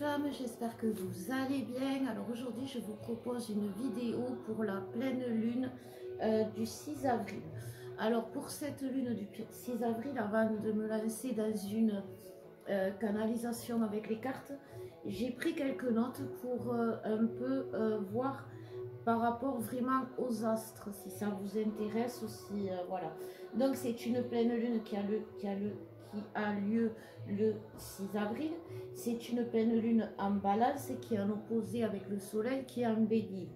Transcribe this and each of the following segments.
femmes, j'espère que vous allez bien. Alors aujourd'hui je vous propose une vidéo pour la pleine lune du 6 avril. Alors pour cette lune du 6 avril, avant de me lancer dans une canalisation avec les cartes, j'ai pris quelques notes pour un peu voir par rapport vraiment aux astres, si ça vous intéresse aussi, voilà. Donc c'est une pleine lune qui a lieu le 6 avril. C'est une pleine lune en balance qui est en opposé avec le soleil qui est en bélier.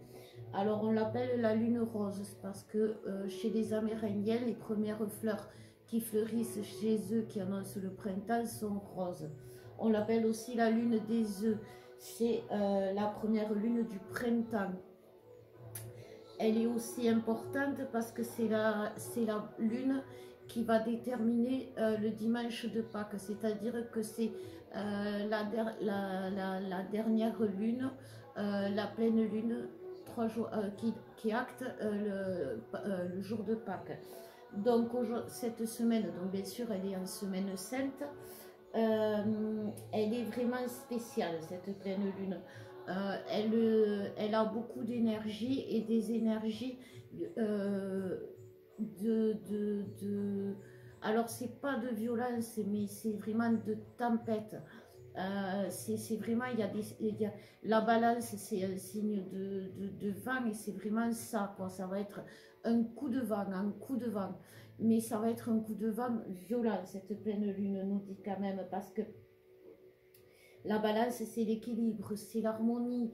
Alors on l'appelle la lune rose parce que chez les Amérindiens, les premières fleurs qui fleurissent chez eux, qui annoncent le printemps, sont roses. On l'appelle aussi la lune des œufs. C'est la première lune du printemps. Elle est aussi importante parce que c'est la lune qui va déterminer le dimanche de Pâques, c'est-à-dire que c'est la dernière lune, la pleine lune, 3 jours, qui acte le jour de Pâques. Donc cette semaine, donc bien sûr elle est en semaine sainte, elle est vraiment spéciale cette pleine lune. Elle a beaucoup d'énergie et des énergies alors c'est pas de violence, mais c'est vraiment de tempête. C'est vraiment, la balance, c'est un signe de vent et c'est vraiment ça, quoi. Ça va être un coup de vent, mais ça va être un coup de vent violent, cette pleine lune nous dit quand même, parce que la balance, c'est l'équilibre, c'est l'harmonie,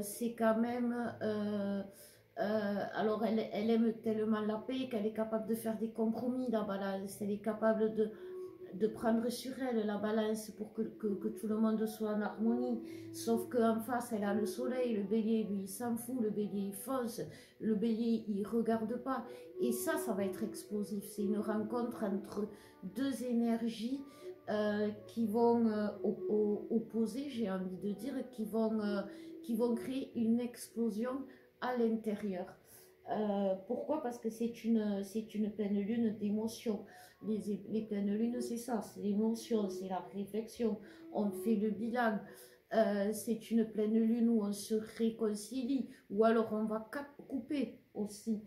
c'est quand même... alors, elle aime tellement la paix qu'elle est capable de faire des compromis, la balance. Elle est capable de prendre sur elle, la balance, pour que tout le monde soit en harmonie. Sauf qu'en face, elle a le soleil. Le bélier, lui, il s'en fout. Le bélier, il fonce. Le bélier, il regarde pas. Et ça va être explosif. C'est une rencontre entre deux énergies qui vont opposer, j'ai envie de dire, qui vont créer une explosion à l'intérieur. Pourquoi? Parce que c'est une pleine lune d'émotion. Les pleines lunes, c'est ça, c'est l'émotion, c'est la réflexion. On fait le bilan. C'est une pleine lune où on se réconcilie, ou alors on va couper aussi.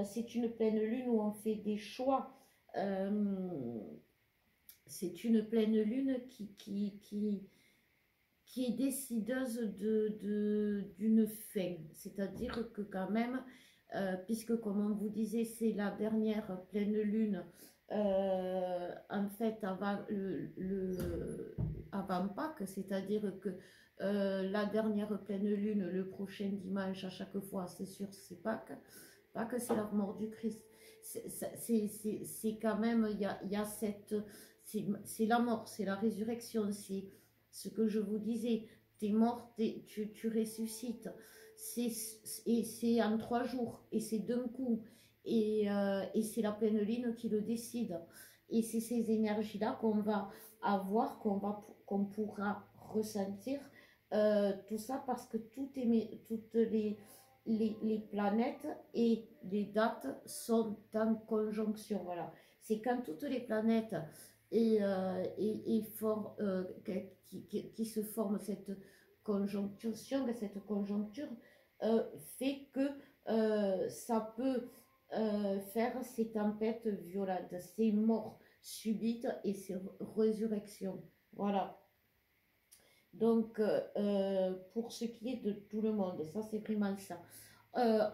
C'est une pleine lune où on fait des choix. C'est une pleine lune qui est décideuse d'une fin. C'est-à-dire que quand même, puisque comme on vous disait, c'est la dernière pleine lune, en fait, avant Pâques, c'est-à-dire que la dernière pleine lune, le prochain dimanche, à chaque fois, c'est sûr, c'est Pâques. Pâques, c'est la mort du Christ. C'est quand même, il y a cette... C'est la mort, c'est la résurrection, c'est ce que je vous disais, tu es mort, tu ressuscites, et c'est en 3 jours, et c'est d'un coup, et c'est la pleine lune qui le décide, et c'est ces énergies-là qu'on va avoir, qu'on pourra ressentir, tout ça parce que toutes les planètes et les dates sont en conjonction, voilà. C'est quand toutes les planètes qui se forment cette conjoncture fait que ça peut faire ces tempêtes violentes, ces morts subites et ces résurrections. Voilà. Donc, pour ce qui est de tout le monde, ça c'est vraiment ça.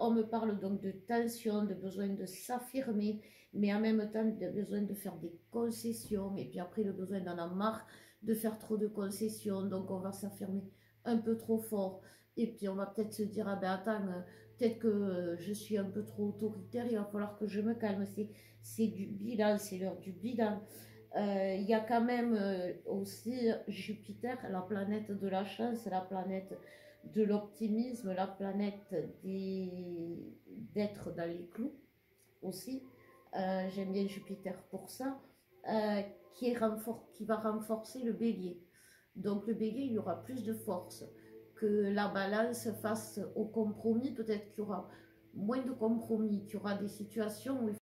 On me parle donc de tension, de besoin de s'affirmer, mais en même temps de besoin de faire des concessions, et puis après le besoin d'en avoir marre de faire trop de concessions, donc on va s'affirmer un peu trop fort, et puis on va peut-être se dire, ah ben attends, peut-être que je suis un peu trop autoritaire, il va falloir que je me calme, c'est du bilan, c'est l'heure du bilan. Il y a quand même aussi Jupiter, la planète de la chance, la planète de l'optimisme, la planète d'être dans les clous aussi. J'aime bien Jupiter pour ça, qui va renforcer le bélier. Donc le bélier, il y aura plus de force que la balance face au compromis. Peut-être qu'il y aura moins de compromis, qu'il y aura des situations où il